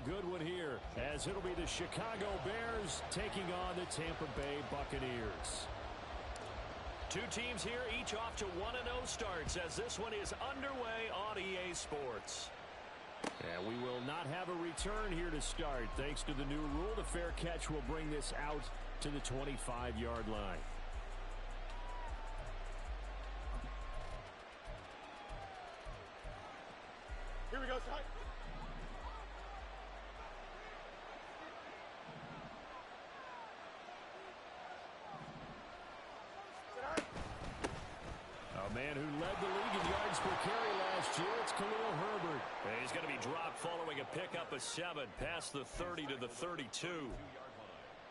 good one here, as it'll be the Chicago Bears taking on the Tampa Bay Buccaneers. Two teams here, each off to 1-0 starts, as this one is underway on EA Sports. And we will not have a return here to start. Thanks to the new rule, the fair catch will bring this out to the 25-yard line. Here we go, Ty. A man who led the league in yards per carry last year, it's Khalil Herbert. And he's going to be dropped following a pickup of 7 past the 30 to the 32.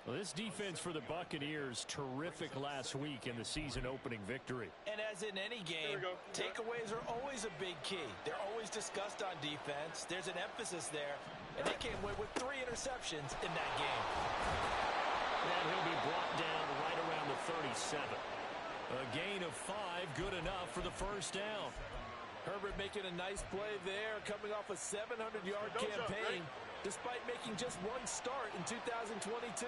Well, this defense for the Buccaneers, terrific last week in the season-opening victory. And as in any game, takeaways are always a big key. They're always discussed on defense. There's an emphasis there, and they came away with 3 interceptions in that game. And he'll be brought down right around the 37. A gain of 5, good enough for the first down. Herbert making a nice play there, coming off a 700-yard campaign, despite making just 1 start in 2022.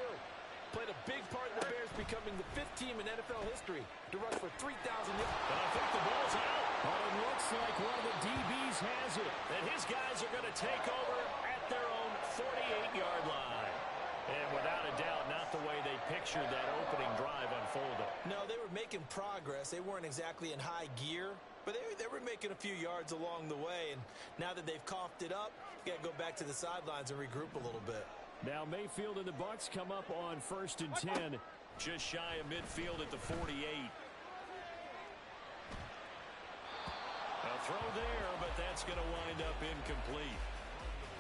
Played a big part in the Bears becoming the 5th team in NFL history to rush for 3,000 yards. But I think the ball's out. But it looks like one of the DBs has it. And his guys are going to take over at their own 48-yard line. And without a doubt, not the way they pictured that opening drive unfolding. No, they were making progress. They weren't exactly in high gear, but they were making a few yards along the way. And now that they've coughed it up, you got to go back to the sidelines and regroup a little bit. Now Mayfield and the Bucs come up on 1st and 10. Just shy of midfield at the 48. A throw there, but that's going to wind up incomplete.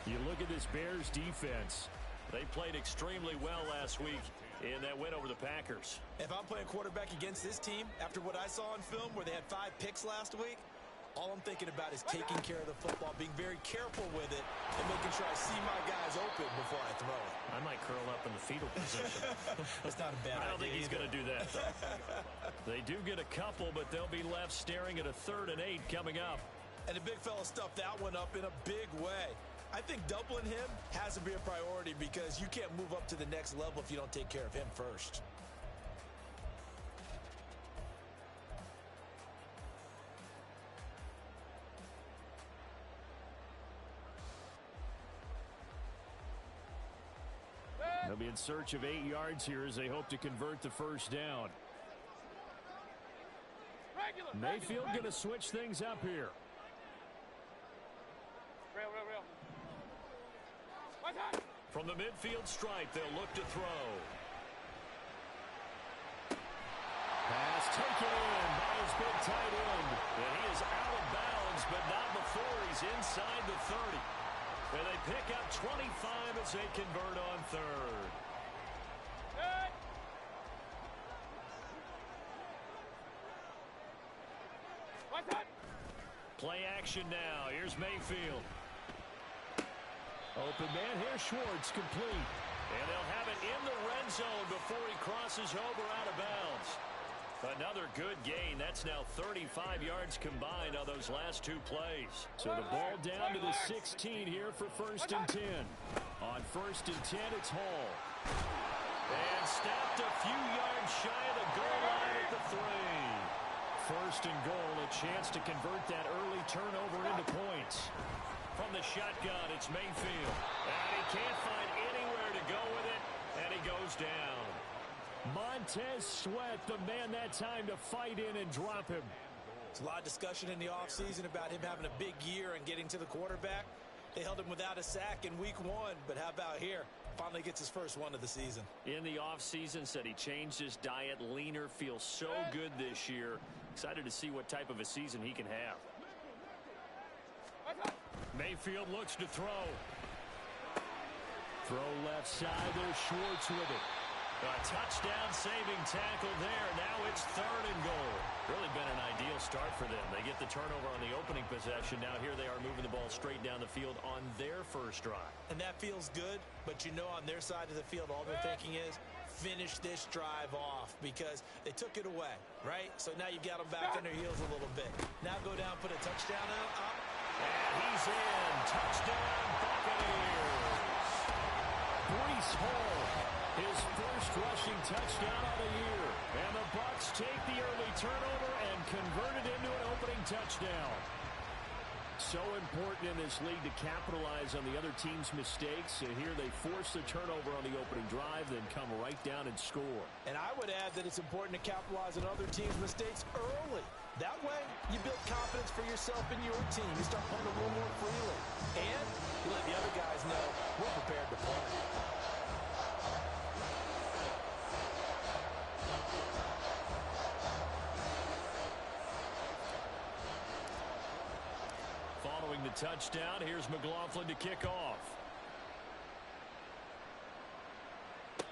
You look at this Bears defense. They played extremely well last week in that win over the Packers. If I'm playing quarterback against this team, after what I saw on film where they had 5 picks last week, all I'm thinking about is taking care of the football, being very careful with it, and making sure I see my guys open before I throw it. I might curl up in the fetal position. That's not a bad idea. I don't think he's going to do that, though. They do get a couple, but they'll be left staring at a 3rd and 8 coming up. And the big fella stuffed that one up in a big way. I think doubling him has to be a priority because you can't move up to the next level if you don't take care of him first. They'll be in search of 8 yards here as they hope to convert the first down. Mayfield going to switch things up here. Real. From the midfield stripe, they'll look to throw. Pass taken in by his big tight end. And he is out of bounds, but not before he's inside the 30. And they pick up 25 as they convert on 3rd. Play action now. Here's Mayfield. Open man here, Schwartz, complete. And they'll have it in the red zone before he crosses over out of bounds. Another good gain. That's now 35 yards combined on those last 2 plays. So the ball down to the 16 here for 1st and 10. On 1st and 10, it's Hall. And snapped a few yards shy of the goal line at the 3. 1st and goal, a chance to convert that early turnover into points. From the shotgun, it's Mayfield. And he can't find anywhere to go with it, and he goes down. Montez Sweat, the man that time to fight in and drop him. There's a lot of discussion in the offseason about him having a big year and getting to the quarterback. They held him without a sack in week 1, but how about here? Finally gets his first one of the season. In the offseason, said he changed his diet, leaner, feels so good this year. Excited to see what type of a season he can have. Mayfield looks to throw. Throw left side, there's Schwartz with it. A touchdown-saving tackle there. Now it's 3rd and goal. Really been an ideal start for them. They get the turnover on the opening possession. Now here they are moving the ball straight down the field on their first drive. And that feels good, but you know on their side of the field, all they're thinking is finish this drive off because they took it away, right? So now you got them back on their heels a little bit. Now go down, put a touchdown up. And he's in. Touchdown, Buccaneers. Breece Hall, his first rushing touchdown of the year. And the Bucs take the early turnover and convert it into an opening touchdown. So important in this league to capitalize on the other team's mistakes. And here they force the turnover on the opening drive, then come right down and score. And I would add that it's important to capitalize on other teams' mistakes early. That way, you build confidence for yourself and your team. You start playing a little more freely. And you let the other guys know we're prepared to play. Following the touchdown, here's McLaughlin to kick off.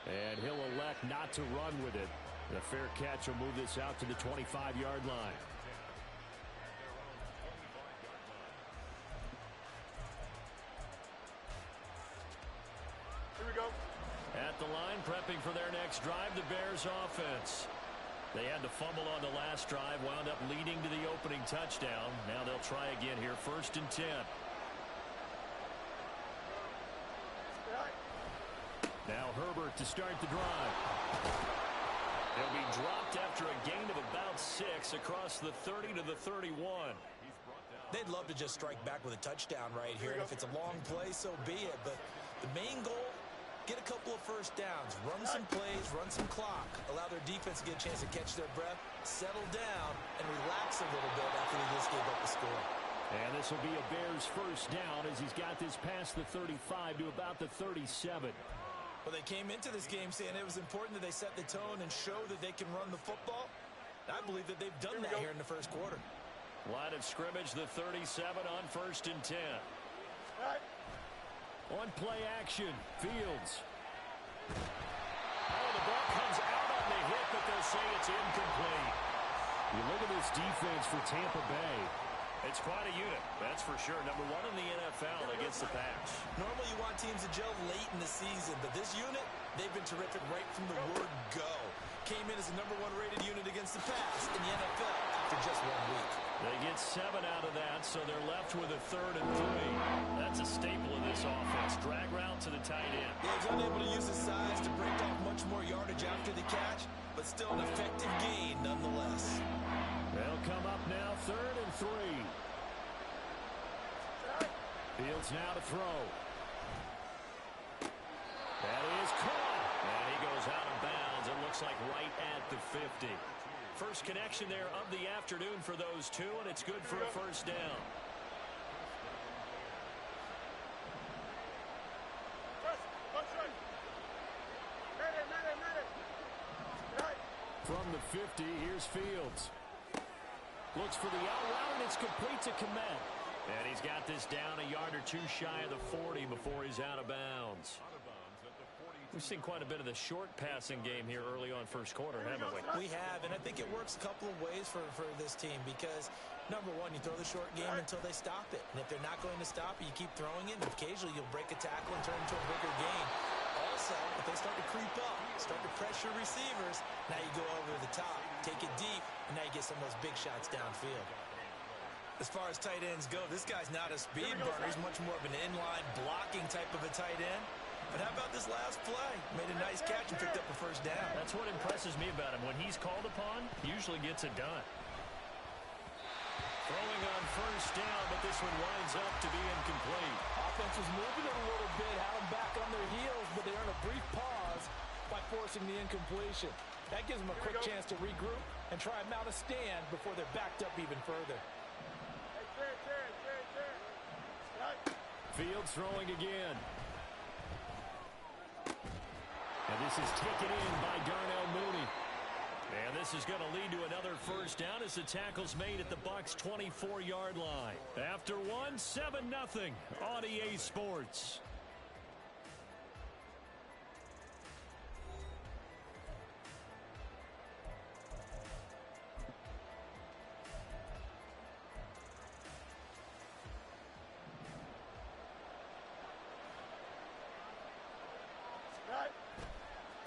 And he'll elect not to run with it. The fair catch will move this out to the 25-yard line. Here we go. At the line, prepping for their next drive, the Bears offense. They had to fumble on the last drive, wound up leading to the opening touchdown. Now they'll try again here, 1st and 10. Now Herbert to start the drive. He'll be dropped after a gain of about 6 across the 30 to the 31. They'd love to just strike back with a touchdown right here. And if it's a long play, so be it. But the main goal, get a couple of first downs, run some plays, run some clock, allow their defense to get a chance to catch their breath, settle down, and relax a little bit after they just gave up the score. And this will be a Bears first down as he's got this past the 35 to about the 37. Well, they came into this game saying it was important that they set the tone and show that they can run the football. I believe that they've done that here in the first quarter. Line of scrimmage, the 37 on 1st and 10. On play action, Fields. Oh, the ball comes out on the hit, but they'll say it's incomplete. You look at this defense for Tampa Bay. It's quite a unit, that's for sure. Number 1 in the NFL against the pass. Normally you want teams to gel late in the season, but this unit, they've been terrific right from the word go. Came in as the number 1 rated unit against the pass in the NFL after just 1 week. They get 7 out of that, so they're left with a 3rd and 3. That's a staple of this offense. Drag route to the tight end. Yeah, he's unable to use his size to break off much more yardage after the catch, but still an effective gain nonetheless. They'll come up now, 3rd and 3. Fields now to throw. That is caught. And he goes out of bounds. It looks like right at the 50. First connection there of the afternoon for those two, and it's good for a first down. From the 50, here's Fields. Looks for the out route, and it's complete to Komet. And he's got this down a yard or two shy of the 40 before he's out of bounds. We've seen quite a bit of the short passing game here early on first quarter, haven't we? We have, and I think it works a couple of ways for this team because, number 1, you throw the short game until they stop it. And if they're not going to stop it, you keep throwing it, and occasionally you'll break a tackle and turn into a bigger gain. Also, if they start to creep up, start to pressure receivers, now you go over the top, take it deep, and now you get some of those big shots downfield. As far as tight ends go, this guy's not a speed burner. He's much more of an inline blocking type of a tight end. But how about this last play? Made a nice catch and picked up a first down. That's what impresses me about him. When he's called upon, he usually gets it done. Throwing on first down, but this one winds up to be incomplete. Offense was moving it a little bit, had them back on their heels, but they earn a brief pause by forcing the incompletion. That gives them a quick chance to regroup and try and mount a stand before they're backed up even further. Fields throwing again. And this is taken in by Darnell Mooney. And this is going to lead to another first down as the tackle's made at the Bucs' 24-yard line. After one, 7-0 on EA Sports.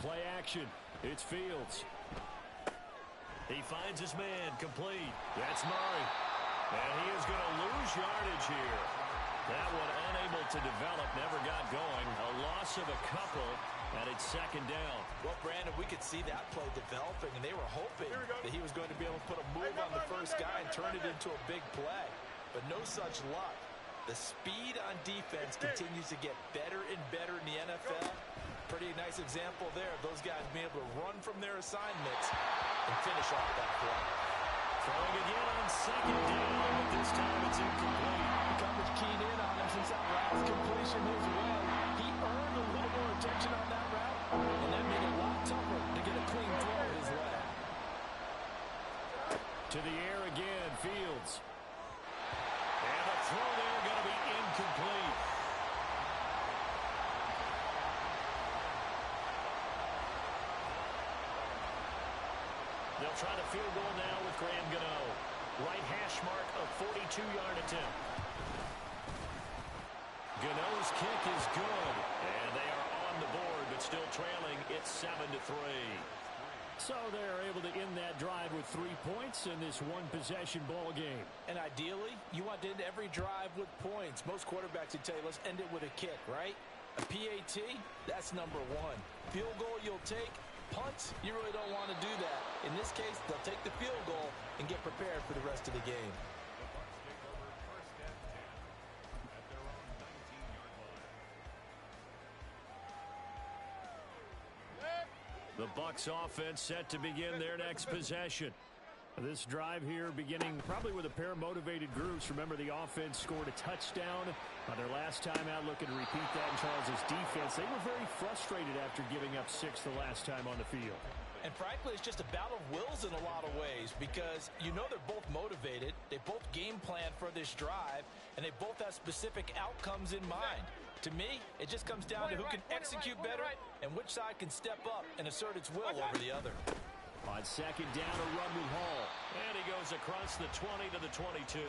Play action. It's Fields. He finds his man, complete. That's Murray. And he is going to lose yardage here. That one unable to develop, never got going. A loss loss of a couple, and it's second down. Well, Brandon, we could see that play developing, and they were hoping that he was going to be able to put a move on the first guy and turn it into a big play. But no such luck. The speed on defense continues to get better and better in the NFL. Pretty nice example there of those guys being able to run from their assignments and finish off that play. Throwing again on second down, but this time it's incomplete. The coverage keyed in on him since that last completion his way. He earned a little more attention on that route, and that made it a lot tougher to get a clean throw his way. To the air again, Fields. And the throw there going to be incomplete. They'll try the field goal now with Graham Gano. Right hash mark, a 42-yard attempt. Gano's kick is good, and they are on the board, but still trailing. It's 7-3. So they're able to end that drive with 3 points in this one-possession ball game. And ideally, you want to end every drive with points. Most quarterbacks would tell you, let's end it with a kick, right? A PAT, that's number one. Field goal you'll take. Punts, you really don't want to do that. In this case, they'll take the field goal and get prepared for the rest of the game. The Bucs offense set to begin their next possession. This drive here beginning probably with a pair of motivated groups. Remember, the offense scored a touchdown on their last time out, looking to repeat that in Charles's defense. They were very frustrated after giving up 6 the last time on the field. And frankly, it's just a battle of wills in a lot of ways because you know they're both motivated. They both game plan for this drive, and they both have specific outcomes in mind. To me, it just comes down to who can execute better and which side can step up and assert its will over the other. On second down, a run with Hall. And he goes across the 20 to the 22.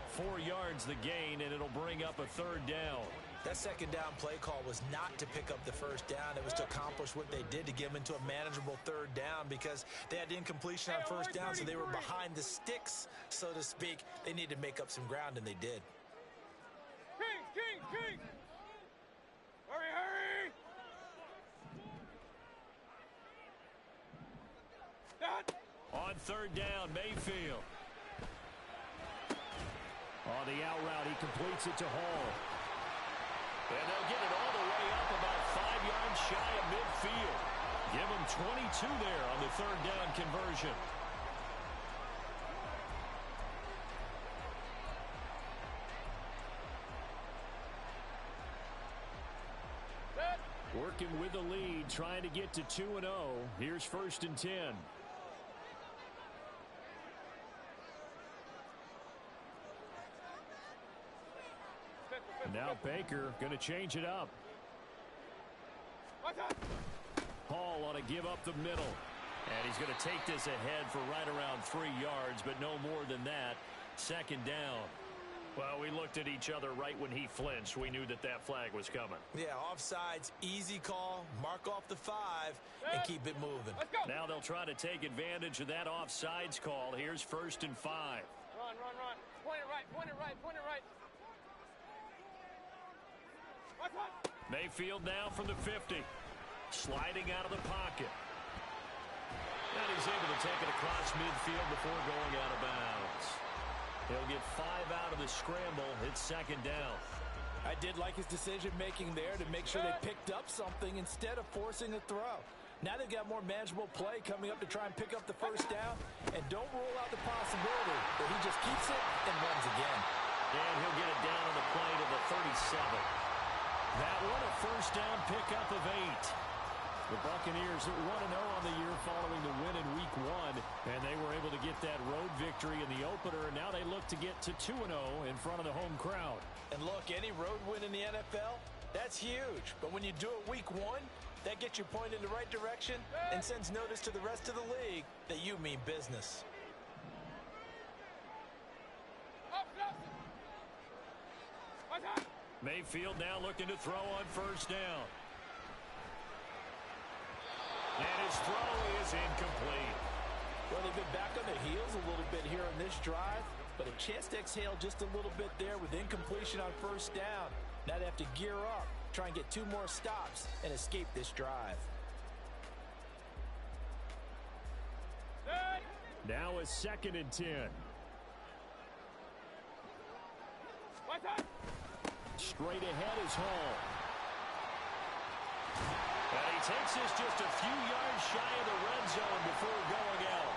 4 yards the gain, and it'll bring up a third down. That second down play call was not to pick up the first down. It was to accomplish what they did to get them into a manageable third down because they had incompletion on first down, so they were behind the sticks, so to speak. They needed to make up some ground, and they did. King! Hurry! On third down, Mayfield. On the out route, he completes it to Hall. And they'll get it all the way up about 5 yards shy of midfield. Give them 22 there on the third down conversion. Working with the lead, trying to get to 2-0. Here's 1st and 10. And now Baker going to change it up. Hall on a give up the middle. And he's going to take this ahead for right around 3 yards, but no more than that. Second down. Well, we looked at each other right when he flinched. We knew that flag was coming. Yeah, offsides, easy call, mark off the 5, and keep it moving. Now they'll try to take advantage of that offsides call. Here's 1st and 5. Run. Point it right. Mayfield now from the 50. Sliding out of the pocket. And he's able to take it across midfield before going out of bounds. He'll get 5 out of the scramble. It's second down. I did like his decision-making there to make sure they picked up something instead of forcing a throw. Now they've got more manageable play coming up to try and pick up the first down. And don't rule out the possibility that he just keeps it and runs again. And he'll get it down on the play to the 37. That one a first down pickup of 8. The Buccaneers are 1-0 on the year following the win in Week 1, and they were able to get that road victory in the opener, and now they look to get to 2-0 in front of the home crowd. And look, any road win in the NFL, that's huge. But when you do it Week 1, that gets your point in the right direction and sends notice to the rest of the league that you mean business. Mayfield now looking to throw on first down. And his throw is incomplete. Well, they've been back on their heels a little bit here on this drive, but a chance to exhale just a little bit there with incompletion on first down. Now they have to gear up try and get 2 more stops and escape this drive. Now a 2nd and 10. Straight ahead is Hall. And he takes this just a few yards shy of the red zone before going out.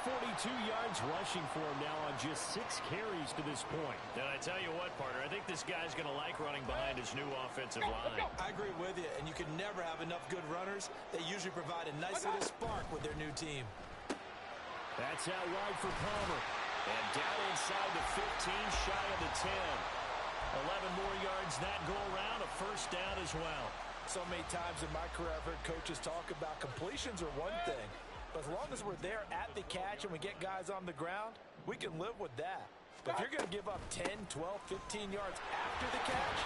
42 yards rushing for him now on just 6 carries to this point. And I tell you what, partner, I think this guy's going to like running behind his new offensive line. I agree with you, and you can never have enough good runners. They usually provide a nice little spark with their new team. That's out wide for Palmer. And down inside the 15, shy of the 10. 11 more yards that go around, a first down as well. So many times in my career I've heard coaches talk about completions are one thing. But as long as we're there at the catch and we get guys on the ground, we can live with that. But if you're going to give up 10, 12, 15 yards after the catch,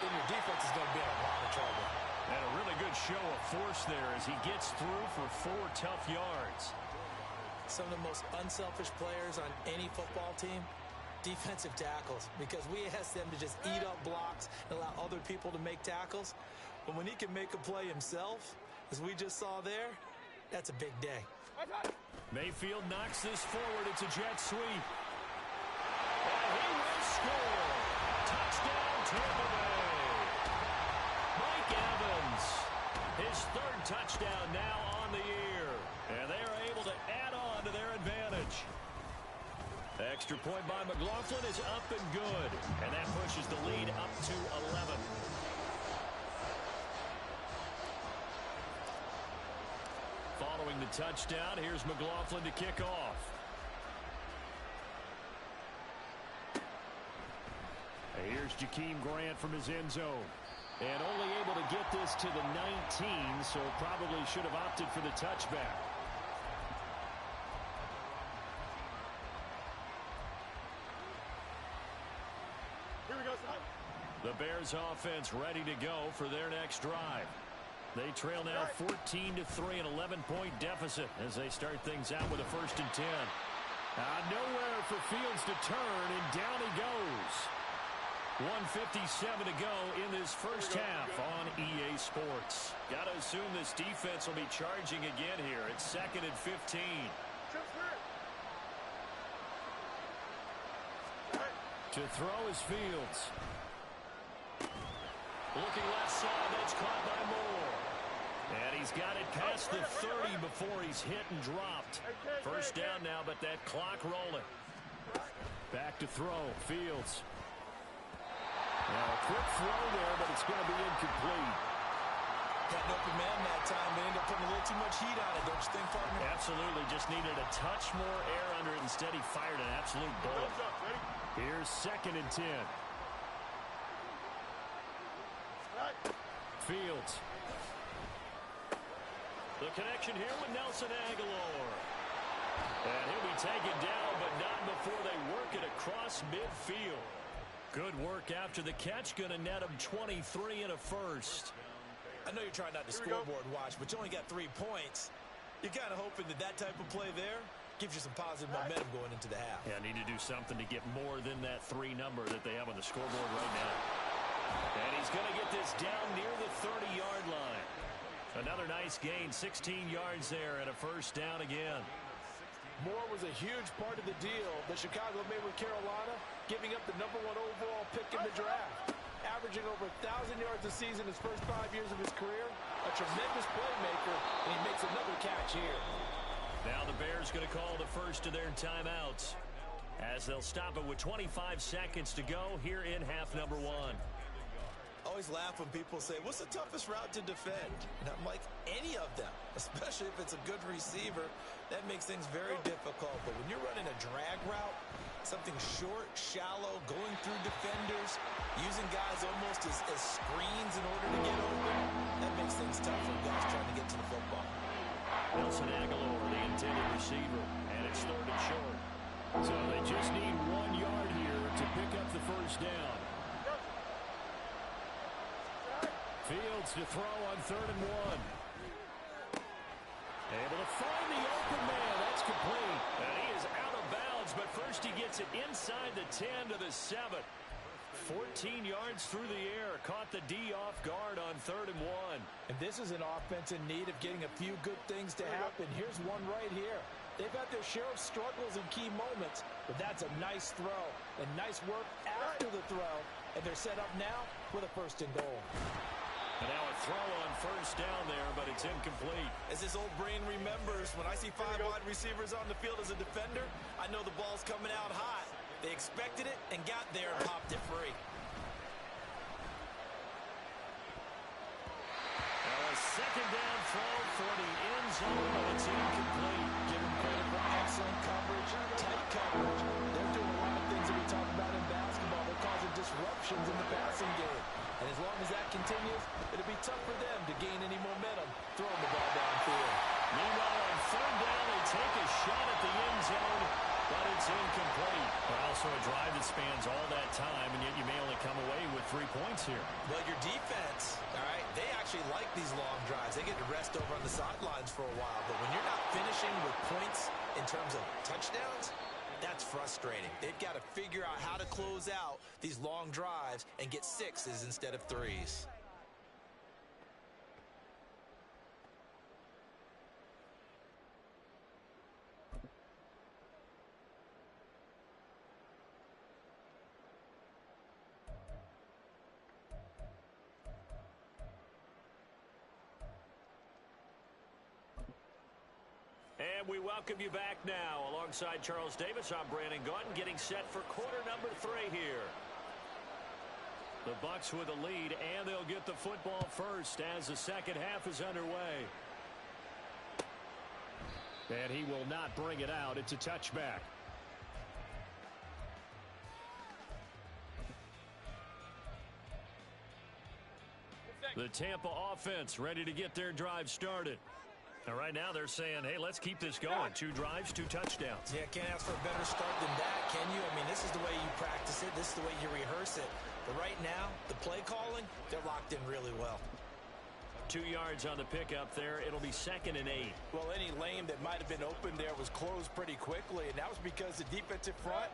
then your defense is going to be in a lot of trouble. And a really good show of force there as he gets through for 4 tough yards. Some of the most unselfish players on any football team, defensive tackles, because we ask them to just eat up blocks and allow other people to make tackles. But when he can make a play himself, as we just saw there, that's a big day. Mayfield knocks this forward. It's a jet sweep. And he will score. Touchdown, Tampa Bay. Mike Evans, his 3rd touchdown now on the year. And they are able to add on to their advantage. Extra point by McLaughlin is up and good. And that pushes the lead up to 11. Following the touchdown, here's McLaughlin to kick off. Here's Jakeem Grant from his end zone. And only able to get this to the 19, so probably should have opted for the touchback. Here we go, son. The Bears offense ready to go for their next drive. They trail now 14-3, an 11-point deficit as they start things out with a 1st and 10. Nowhere for Fields to turn, and down he goes. 1:57 to go in this first half on EA Sports. Got to assume this defense will be charging again here. It's 2nd and 15. To throw is Fields. Looking left side, that's caught by Moore. And he's got it past the 30 before he's hit and dropped. First down now, but that clock rolling. Back to throw, Fields. Now a quick throw there, but it's going to be incomplete. Got an open man that time, but ended up putting a little too much heat on it, don't you think, partner? Absolutely, just needed a touch more air under it. Instead, he fired an absolute bullet. Here's 2nd and 10. Fields. The connection here with Nelson Aguilar. And he'll be taken down, but not before they work it across midfield. Good work after the catch. Going to net him 23 and a first. I know you're trying not to scoreboard watch, but you only got 3 points. You're kind of hoping that that type of play there gives you some positive momentum going into the half. Yeah, need to do something to get more than that 3 number that they have on the scoreboard right now. And he's going to get this down near the 30-yard line. Another nice gain, 16 yards there, and a first down again. Moore was a huge part of the deal that Chicago made with Carolina, giving up the #1 overall pick in the draft. Averaging over 1,000 yards a season his first 5 years of his career. A tremendous playmaker, and he makes another catch here. Now the Bears going to call the first of their timeouts as they'll stop it with 25 seconds to go here in half number 1. Always laugh when people say, what's the toughest route to defend? And I'm like, any of them, especially if it's a good receiver. That makes things very difficult. But when you're running a drag route, something short, shallow, going through defenders, using guys almost as screens in order to get open, that makes things tough for guys trying to get to the football. Nelson Aguilar, the intended receiver, and it's 3rd and short. So they just need 1 yard here to pick up the first down. Fields to throw on 3rd and 1. Able to find the open man. That's complete. And he is out of bounds, but first he gets it inside the 10 to the 7. 14 yards through the air. Caught the D off guard on 3rd and 1. And this is an offense in need of getting a few good things to happen. Here's one right here. They've had their share of struggles in key moments, but that's a nice throw and nice work after the throw. And they're set up now with a 1st and goal. And now a throw on 1st down there, but it's incomplete. As this old brain remembers, when I see 5 wide receivers on the field as a defender, I know the ball's coming out hot. They expected it and got there and popped it free. Now a 2nd down throw for the end zone, but it's incomplete. Give them credit for excellent coverage, tight coverage. They're doing a lot of things that we talk about in basketball. They're causing disruptions in the passing game. And as long as that continues, it'll be tough for them to gain any momentum throwing the ball downfield. Meanwhile, on 3rd down, they take a shot at the end zone, but it's incomplete. But also a drive that spans all that time, and yet you may only come away with 3 points here. Well, your defense, all right, they actually like these long drives. They get to rest over on the sidelines for a while. But when you're not finishing with points in terms of touchdowns, that's frustrating. They've got to figure out how to close out these long drives and get 6s instead of 3s. And we welcome you back now. Alongside Charles Davis, I'm Brandon Gaudin, getting set for quarter number 3 here. The Bucs with a lead, and they'll get the football first as the 2nd half is underway. And he will not bring it out. It's a touchback. The Tampa offense ready to get their drive started. Now, right now they're saying, hey, let's keep this going. 2 drives, 2 touchdowns. Yeah, can't ask for a better start than that, can you? I mean, this is the way you practice it. This is the way you rehearse it. But right now, the play calling, they're locked in really well. 2 yards on the pickup there. It'll be 2nd and 8. Well, any lane that might have been open there was closed pretty quickly, and that was because the defensive front,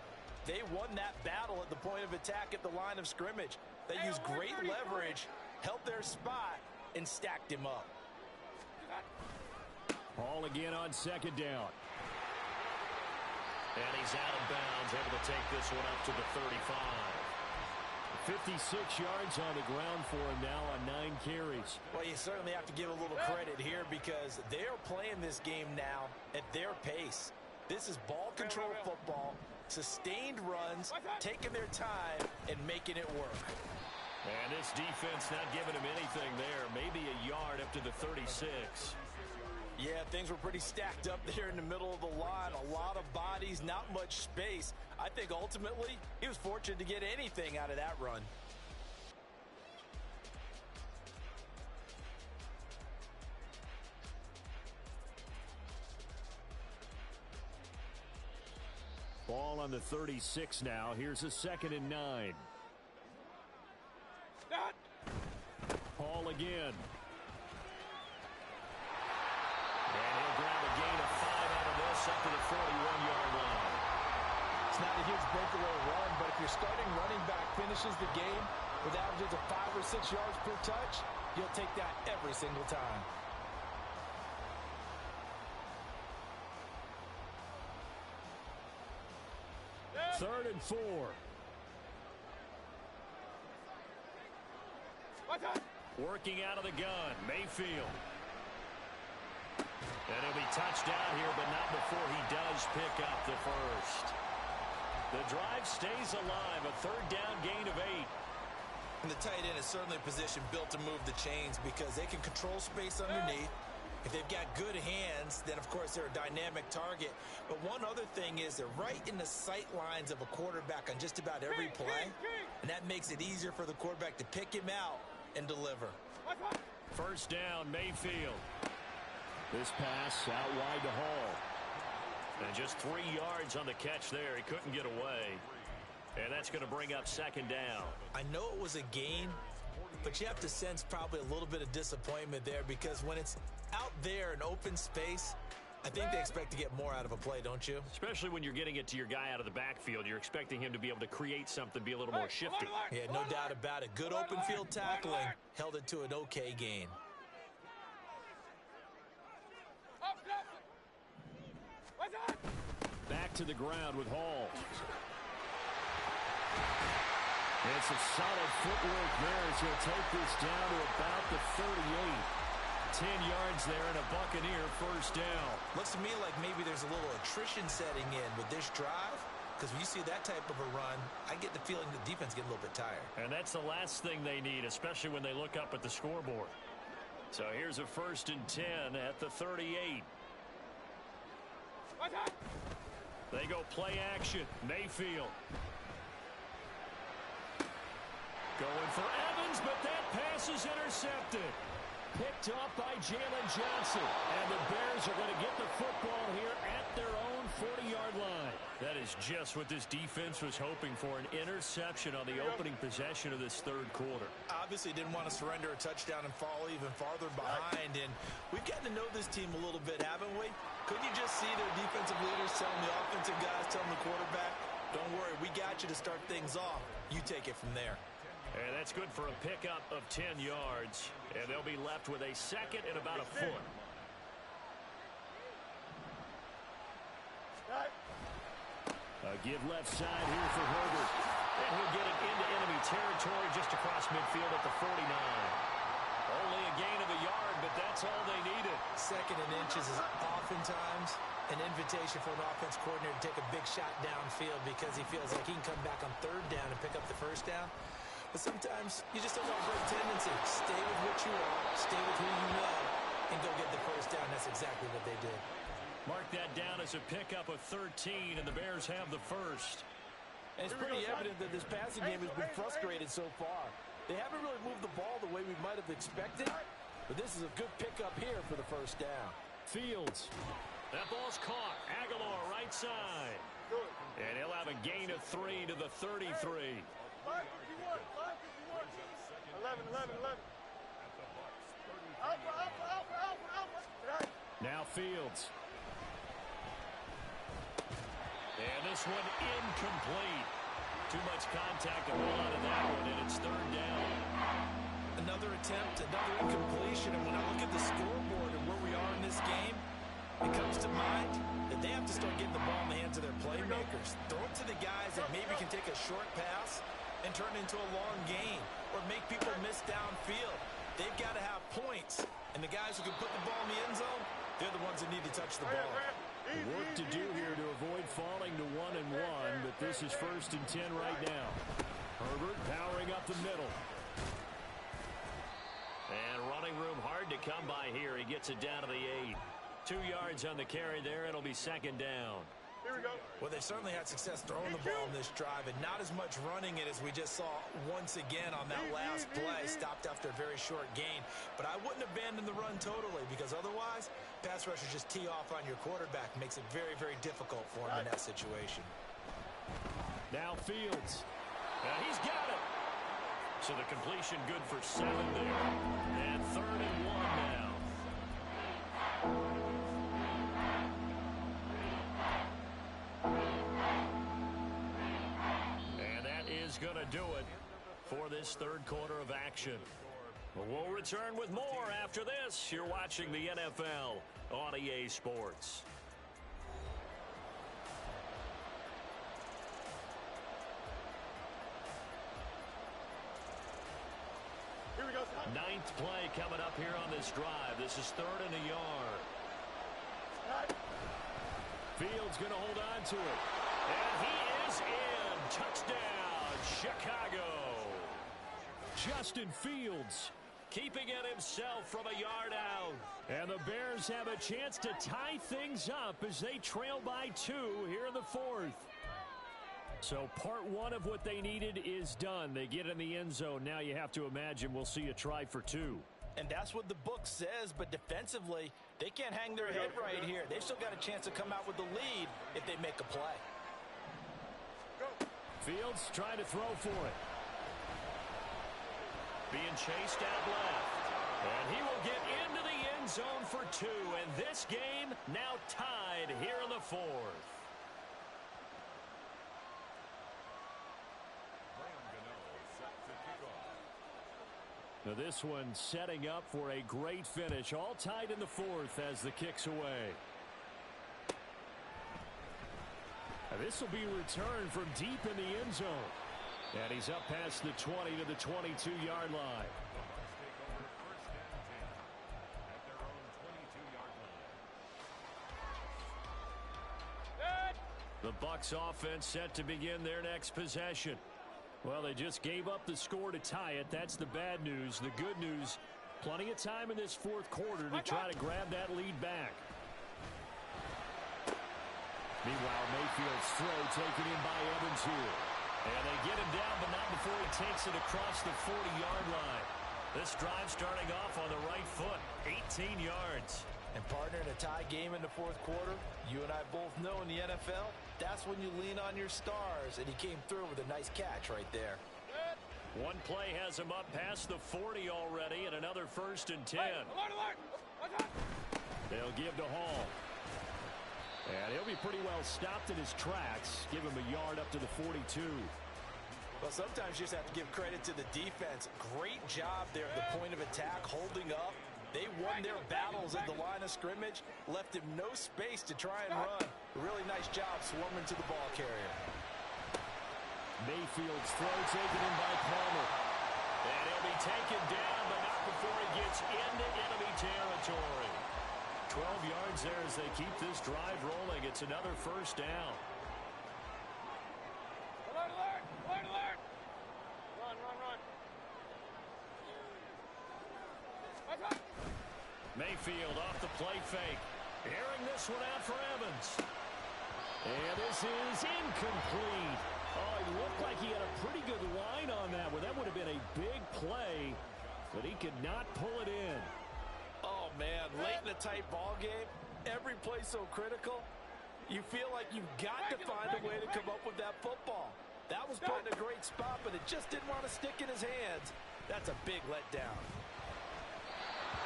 they won that battle at the point of attack at the line of scrimmage. They used great leverage, held their spot, and stacked him up. Ball again on 2nd down. And he's out of bounds, able to take this one up to the 35. 56 yards on the ground for him now on 9 carries. Well, you certainly have to give a little credit here because they're playing this game now at their pace. This is ball control football, sustained runs, taking their time, and making it work. And this defense not giving him anything there. Maybe a yard up to the 36. Yeah, things were pretty stacked up there in the middle of the line. A lot of bodies, not much space. I think ultimately he was fortunate to get anything out of that run. Ball on the 36 now. Here's a 2nd and 9. Ball again. And he'll grab a gain of 5 out of this up to the 41-yard line. It's not a huge breakaway run, but if your starting running back finishes the game with averages of 5 or 6 yards per touch, you'll take that every single time. Third and 4. Working out of the gun, Mayfield. And he'll be touched down here, but not before he does pick up the first. The drive stays alive, a 3rd down gain of 8. And the tight end is certainly a position built to move the chains because they can control space underneath. If they've got good hands, then of course they're a dynamic target. But one other thing is they're right in the sight lines of a quarterback on just about every play. And that makes it easier for the quarterback to pick him out and deliver. First down, Mayfield. This pass out wide to Hall. And just 3 yards on the catch there. He couldn't get away. And that's going to bring up 2nd down. I know it was a gain, but you have to sense probably a little bit of disappointment there because when it's out there in open space, I think they expect to get more out of a play, don't you? Especially when you're getting it to your guy out of the backfield. You're expecting him to be able to create something, be a little more shifty. Yeah, no doubt about it. Good open field tackling. Held it to an okay gain. Back to the ground with Hall. It's a solid footwork there as he'll take this down to about the 38. 10 yards there and a Buccaneer first down. Looks to me like maybe there's a little attrition setting in with this drive, because when you see that type of a run, I get the feeling the defense get a little bit tired. And that's the last thing they need, especially when they look up at the scoreboard. So here's a 1st and 10 at the 38. They go play action. Mayfield. Going for Evans, but that pass is intercepted. Picked up by Jalen Johnson. And the Bears are going to get the football here at their own 40-yard line. That is just what this defense was hoping for, an interception on the opening possession of this third quarter. Obviously didn't want to surrender a touchdown and fall even farther behind. And we've gotten to know this team a little bit, haven't we? Couldn't you just see their defensive leaders telling the offensive guys, telling the quarterback, don't worry, we got you to start things off. You take it from there. And that's good for a pickup of 10 yards. And they'll be left with a 2nd and about a foot. A give left side here for Herbert. And he'll get it into enemy territory just across midfield at the 49. Only a gain of a yard, but that's all they needed. 2nd and inches is oftentimes an invitation for an offense coordinator to take a big shot downfield because he feels like he can come back on 3rd down and pick up the 1st down. But sometimes you just don't want to break tendency. Stay with what you are, stay with who you know, and go get the 1st down. That's exactly what they did. Mark that down as a pickup of 13, and the Bears have the 1st. And it's pretty evident that this passing game has been frustrated so far. They haven't really moved the ball the way we might have expected, but this is a good pickup here for the 1st down. Fields. That ball's caught. Aguilar right side. And he'll have a gain of 3 to the 33. 11. Now Fields. And this one incomplete. Too much contact to hold on to that one, and it's 3rd down. Another attempt, another incompletion, and when I look at the scoreboard and where we are in this game, it comes to mind that they have to start getting the ball in the hands of their playmakers. Throw it to the guys that maybe can take a short pass and turn it into a long gain or make people miss downfield. They've got to have points, and the guys who can put the ball in the end zone, they're the ones that need to touch the ball. Work to do here to avoid falling to 1-1, but this is 1st and 10 right now. Herbert powering up the middle. And running room hard to come by here. He gets it down to the 8. 2 yards on the carry there. It'll be 2nd down. Here we go. Well, they certainly had success throwing the ball in this drive, and not as much running it as we just saw once again on that last play. Stopped after a very short gain. But I wouldn't abandon the run totally, because otherwise, pass rushers just tee off on your quarterback. Makes it very, very difficult for him in that situation. Now Fields. He's got it. So the completion good for 7 there. And 3rd and 1 now. And that is going to do it for this 3rd quarter of action. We'll return with more after this. You're watching the NFL on EA Sports. Here we go. 9th play coming up here on this drive. This is 3rd and a yard. Fields going to hold on to it. And he is in. Touchdown, Chicago. Justin Fields keeping it himself from a yard out. And the Bears have a chance to tie things up as they trail by 2 here in the 4th. So part 1 of what they needed is done. They get in the end zone. Now you have to imagine we'll see a try for 2. And that's what the book says, but defensively, they can't hang their head right here. They've still got a chance to come out with the lead if they make a play. Fields trying to throw for it. Being chased out left. And he will get into the end zone for two, and this game now tied here in the fourth. Now this one setting up for a great finish. All tied in the fourth as the kick's away. Now this will be returned from deep in the end zone. And he's up past the 20 to the 22-yard line. The Bucs offense set to begin their next possession. Well, they just gave up the score to tie it. That's the bad news. The good news, plenty of time in this fourth quarter to try to grab that lead back. Meanwhile, Mayfield's throw taken in by Evans here. And they get him down, but not before he takes it across the 40-yard line. This drive starting off on the right foot, 18 yards. And partner, in a tie game in the fourth quarter, you and I both know in the NFL, that's when you lean on your stars, and he came through with a nice catch right there. One play has him up past the 40 already, and another 1st and 10. They'll give to Hall. And he'll be pretty well stopped in his tracks. Give him a yard up to the 42. Well, sometimes you just have to give credit to the defense. Great job there at the point of attack, holding up. They won their battles at the line of scrimmage, left him no space to try and run. Really nice job swarming to the ball carrier. Mayfield's throw taken in by Palmer. And he'll be taken down, but not before he gets into enemy territory. 12 yards there as they keep this drive rolling. It's another 1st down. Alert, alert, alert, alert. Run, run, run. Mayfield off the play fake. Airing this one out for Evans. And this is incomplete. Oh, it looked like he had a pretty good line on that one. That would have been a big play, but he could not pull it in. Oh, man, late in a tight ball game, every play so critical, you feel like you've got to find a way to come up with that football. That was put in a great spot, but it just didn't want to stick in his hands. That's a big letdown.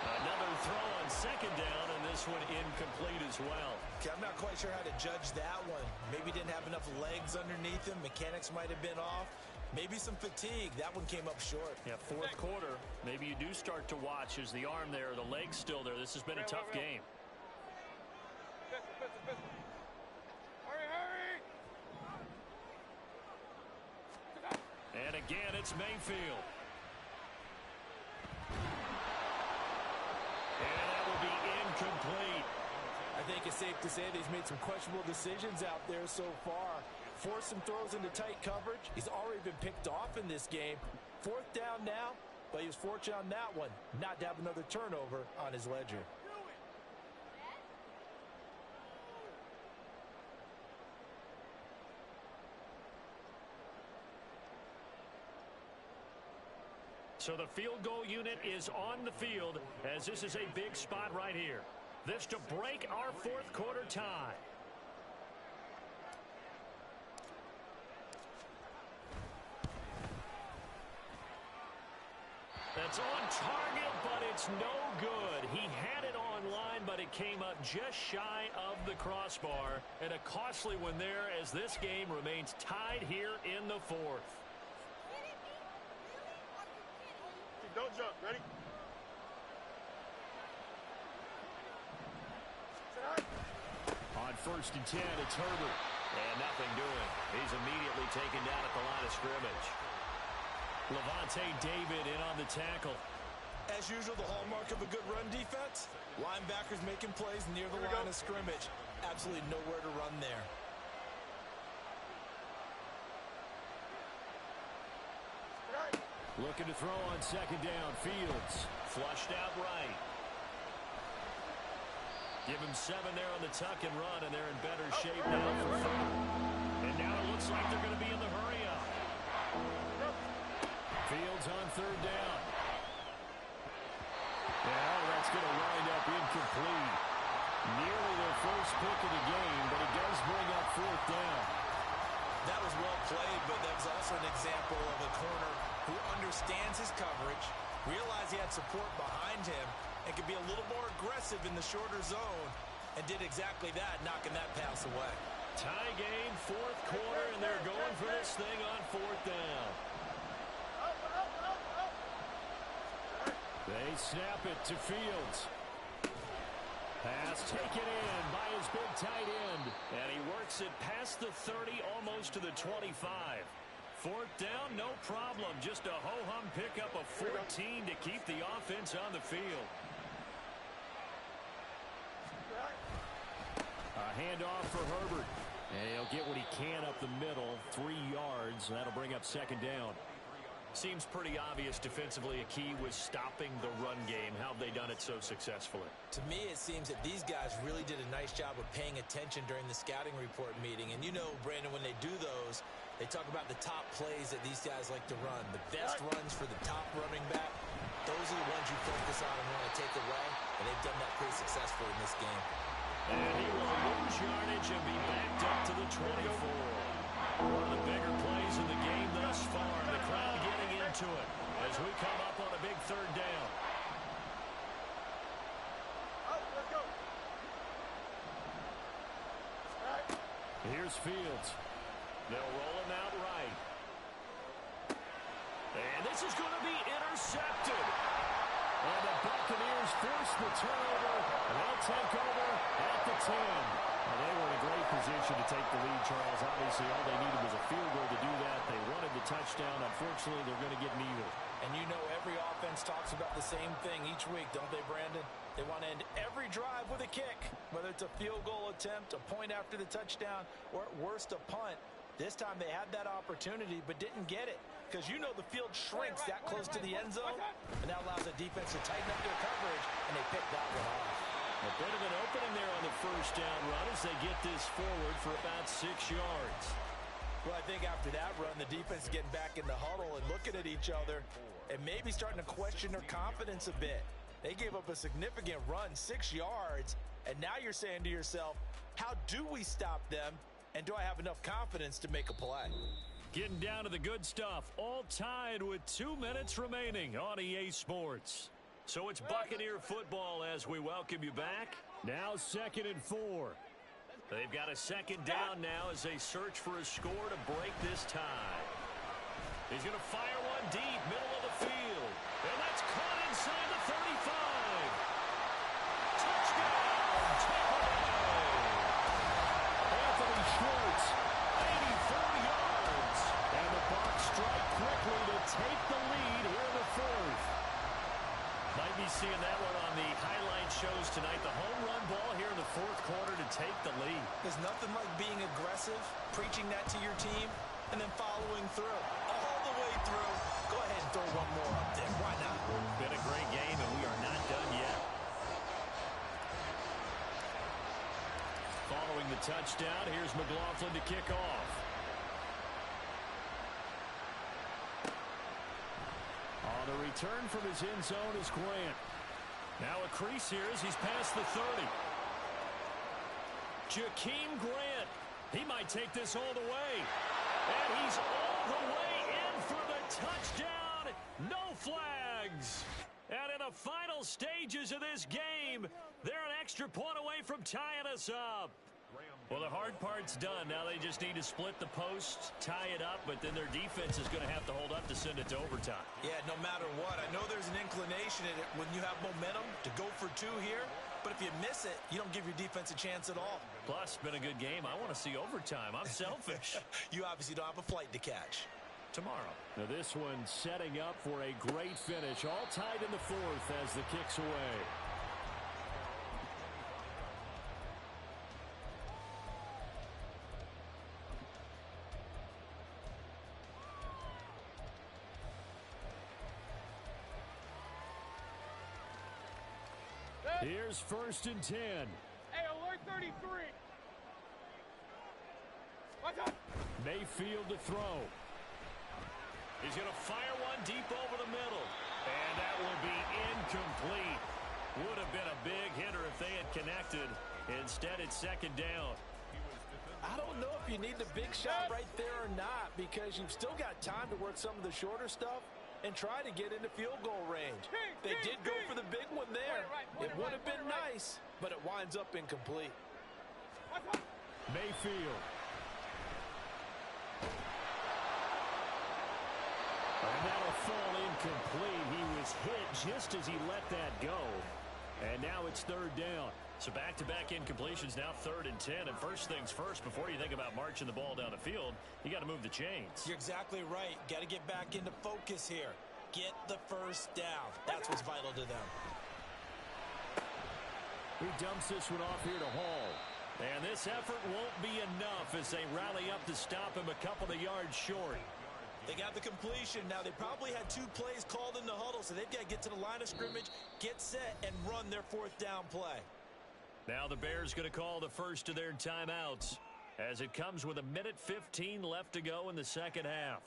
Another throw on 2nd down, and this one incomplete as well. Okay, I'm not quite sure how to judge that one. Maybe didn't have enough legs underneath him. Mechanics might have been off. Maybe some fatigue. That one came up short. Yeah, fourth quarter, maybe you do start to watch as the arm there, the leg's still there. This has been a tough game. Hurry, hurry. And again, it's Mayfield. And that will be incomplete. I think it's safe to say that he's made some questionable decisions out there so far. Forced some throws into tight coverage. He's already been picked off in this game. 4th down now, but he was fortunate on that one not to have another turnover on his ledger. So the field goal unit is on the field as this is a big spot right here. This to break our fourth quarter tie. That's on target, but it's no good. He had it online, but it came up just shy of the crossbar. And a costly one there as this game remains tied here in the fourth. Don't jump. Ready? On 1st and 10, it's Herbert. And nothing doing. He's immediately taken down at the line of scrimmage. Levante David in on the tackle. As usual, the hallmark of a good run defense, linebackers making plays near the line of scrimmage. Absolutely nowhere to run there. Looking to throw on 2nd down. Fields. Flushed out right. Give him 7 there on the tuck and run, and they're in better shape now for 3rd. And now it looks like they're going to be in the hurry-up. Fields on 3rd down. And that's going to wind up incomplete. Nearly their first pick of the game, but it does bring up 4th down. That was well played, but that was also an example of a corner who understands his coverage, Realized he had support behind him and could be a little more aggressive in the shorter zone, and did exactly that, knocking that pass away. Tie game, fourth quarter, and they're going for this thing on fourth down. They snap it to Fields. Pass taken in by his big tight end. And he works it past the 30, almost to the 25. Fourth down, no problem. Just a ho-hum pickup of 14 to keep the offense on the field. A handoff for Herbert. And he'll get what he can up the middle. 3 yards. That'll bring up second down. Seems pretty obvious defensively a key was stopping the run game. How have they done it so successfully? To me, it seems that these guys really did a nice job of paying attention during the scouting report meeting. And you know, Brandon, when they do those, they talk about the top plays that these guys like to run. The best runs for the top running back, those are the ones you focus on and want to take away. And they've done that pretty successfully in this game. And he will lose yardage and be backed up to the 24. One of the bigger plays in the game thus far. The crowd getting into it as we come up on a big third down. Let's go. Here's Fields. They'll roll him out right. And this is going to be intercepted. And the Buccaneers force the turnover. And they'll take over at the 10. Well, they were in a great position to take the lead, Charles. Obviously, all they needed was a field goal to do that. They wanted the touchdown. Unfortunately, they're going to get neither. And you know every offense talks about the same thing each week, don't they, Brandon? They want to end every drive with a kick, whether it's a field goal attempt, a point after the touchdown, or at worst a punt. This time they had that opportunity but didn't get it because you know the field shrinks that close to the end zone, and that allows the defense to tighten up their coverage, and they pick that one off. A bit of an opening there on the first down run as they get this forward for about 6 yards. Well, I think after that run, the defense is getting back in the huddle and looking at each other and maybe starting to question their confidence a bit. They gave up a significant run, 6 yards, and now you're saying to yourself, how do we stop them, and do I have enough confidence to make a play? Getting down to the good stuff, all tied with 2 minutes remaining on EA Sports. So it's Buccaneer football as we welcome you back. Now 2nd and 4. They've got a second down now as they search for a score to break this tie. He's going to fire one deep, middle of the field. And that's caught inside the 35. Touchdown, Tampa Bay. Anthony Schwartz, 84 yards. And the Bucs strike quickly to take the lead here in the 4th. Might be seeing that one on the highlight shows tonight. The home run ball here in the 4th quarter to take the lead. There's nothing like being aggressive, preaching that to your team, and then following through. All the way through. Go ahead and throw one more up there. Why not? Been a great game, and we are not done yet. Following the touchdown, here's McLaughlin to kick off. On the return from his end zone is Grant. Now a crease here as he's past the 30. Jakeem Grant. He might take this all the way. And he's all the way in for the touchdown. No flags. And in the final stages of this game, they're an extra point away from tying us up. Well, the hard part's done. Now they just need to split the post, tie it up, but then their defense is going to have to hold up to send it to overtime. Yeah, no matter what. I know there's an inclination in it when you have momentum to go for 2 here, but if you miss it, you don't give your defense a chance at all. Plus, it's been a good game. I want to see overtime. I'm selfish. You obviously don't have a flight to catch. Tomorrow. Now this one setting up for a great finish. All tied in the 4th as the kick's away. Here's 1st and 10. Hey, alert 33. Watch out. Mayfield to throw. He's going to fire one deep over the middle. And that will be incomplete. Would have been a big hitter if they had connected. Instead, it's 2nd down. I don't know if you need the big shot right there or not because you've still got time to work some of the shorter stuff. and try to get into field goal range. They did go for the big one there. It would have been nice, but it winds up incomplete. Mayfield. And that'll fall incomplete. He was hit just as he let that go. And now it's third down. So back-to-back incompletions, now 3rd and 10. And first things first, before you think about marching the ball down the field, you got to move the chains. You're exactly right. Got to get back into focus here. Get the first down. That's what's vital to them. He dumps this one off here to Hall. And this effort won't be enough as they rally up to stop him a couple of yards short. They got the completion. Now, they probably had 2 plays called in the huddle, so they've got to get to the line of scrimmage, get set, and run their 4th down play. Now the Bears going to call the first of their timeouts as it comes with 1:15 left to go in the second half.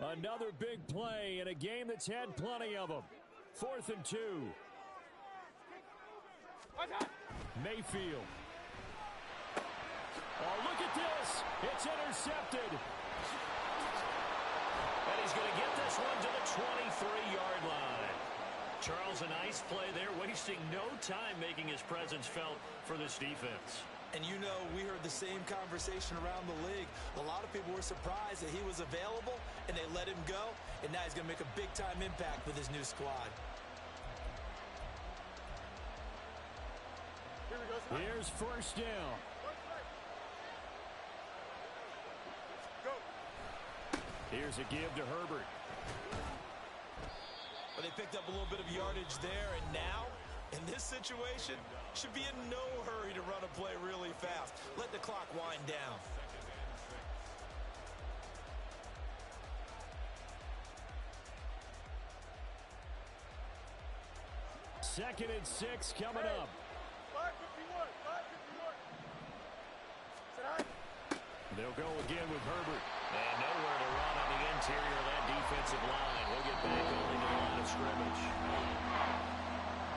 Another big play in a game that's had plenty of them. 4th and 2. Mayfield. Oh, look at this. It's intercepted. And he's going to get this one to the 23-yard line. Charles, a nice play there, wasting no time making his presence felt for this defense. And you know, we heard the same conversation around the league. A lot of people were surprised that he was available, and they let him go. And now he's going to make a big-time impact with his new squad. Here's first down. Here's a give to Herbert. Well, they picked up a little bit of yardage there, and now, in this situation, should be in no hurry to run a play really fast. Let the clock wind down. Second and 6 coming up. 5:51. They'll go again with Herbert. And nowhere to run on the interior of that defensive line. We'll get back only to the line of scrimmage.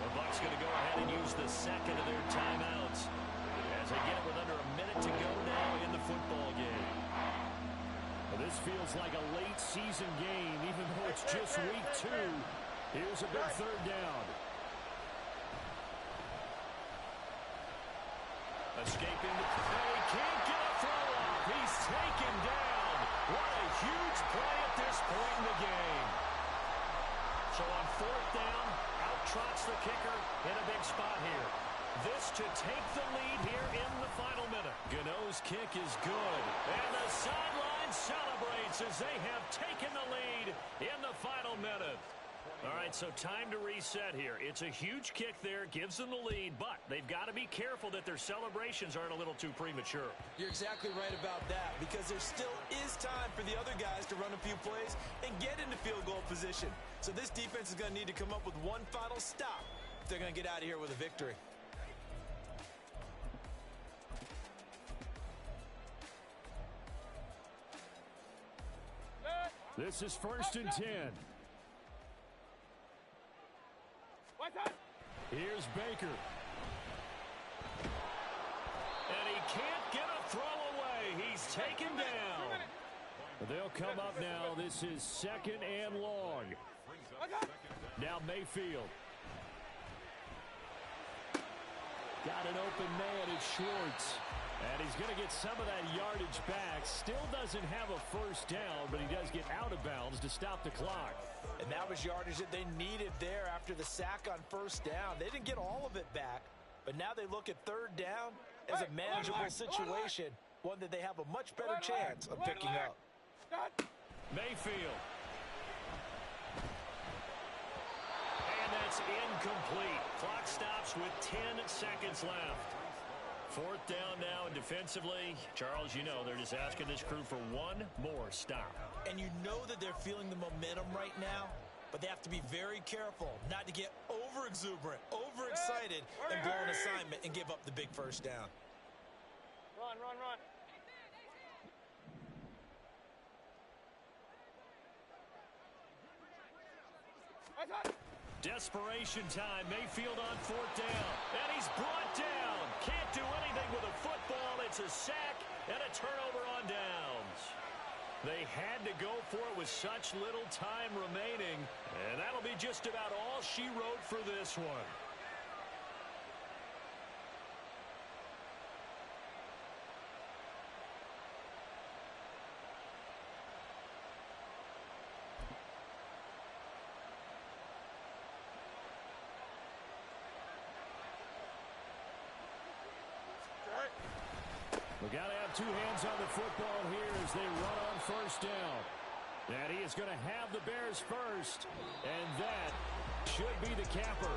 The Bucs going to go ahead and use the second of their timeouts as they get it with under a minute to go now in the football game. Well, this feels like a late season game, even though it's just week 2. Here's a big third down. Escaping the play, can't get a throw off. He's taken down. What a huge play at this point in the game. So on 4th down, out trots the kicker in a big spot here. This to take the lead here in the final minute. Gano's kick is good. And the sideline celebrates as they have taken the lead in the final minute. All right, so time to reset here. It's a huge kick there, gives them the lead, but they've got to be careful that their celebrations aren't a little too premature. You're exactly right about that, because there still is time for the other guys to run a few plays and get into field goal position. So this defense is going to need to come up with one final stop if they're going to get out of here with a victory. This is 1st and 10. Here's Baker. And he can't get a throw away. He's taken down. They'll come up now. This is 2nd and long. Now Mayfield. Got an open man. It's Schwartz. And he's going to get some of that yardage back. Still doesn't have a first down, but he does get out of bounds to stop the clock. And that was yardage that they needed there after the sack on 1st down. They didn't get all of it back, but now they look at 3rd down as a manageable situation, one that they have a much better chance of picking up. Mayfield. And that's incomplete. Clock stops with 10 seconds left. 4th down now, and defensively, Charles, you know, they're just asking this crew for one more stop. And you know that they're feeling the momentum right now, but they have to be very careful not to get over-exuberant, overexcited, and blow an assignment and give up the big first down. Run. Desperation time. Mayfield on 4th down. And he's brought down. Can't do anything with a football. It's a sack and a turnover on downs. They had to go for it with such little time remaining. And that'll be just about all she wrote for this one. We got to have two hands on the football here as they run on 1st down. And he is going to have the Bears first. And that should be the capper.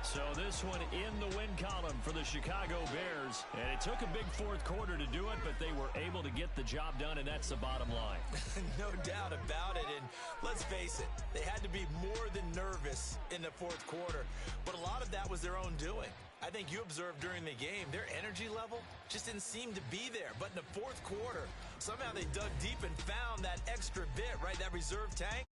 So this one in the win column for the Chicago Bears. And it took a big 4th quarter to do it, but they were able to get the job done, and that's the bottom line. No doubt about it. And let's face it, they had to be more than nervous in the 4th quarter. But a lot of that was their own doing. I think you observed during the game, their energy level just didn't seem to be there. But in the 4th quarter, somehow they dug deep and found that extra bit, right, that reserve tank.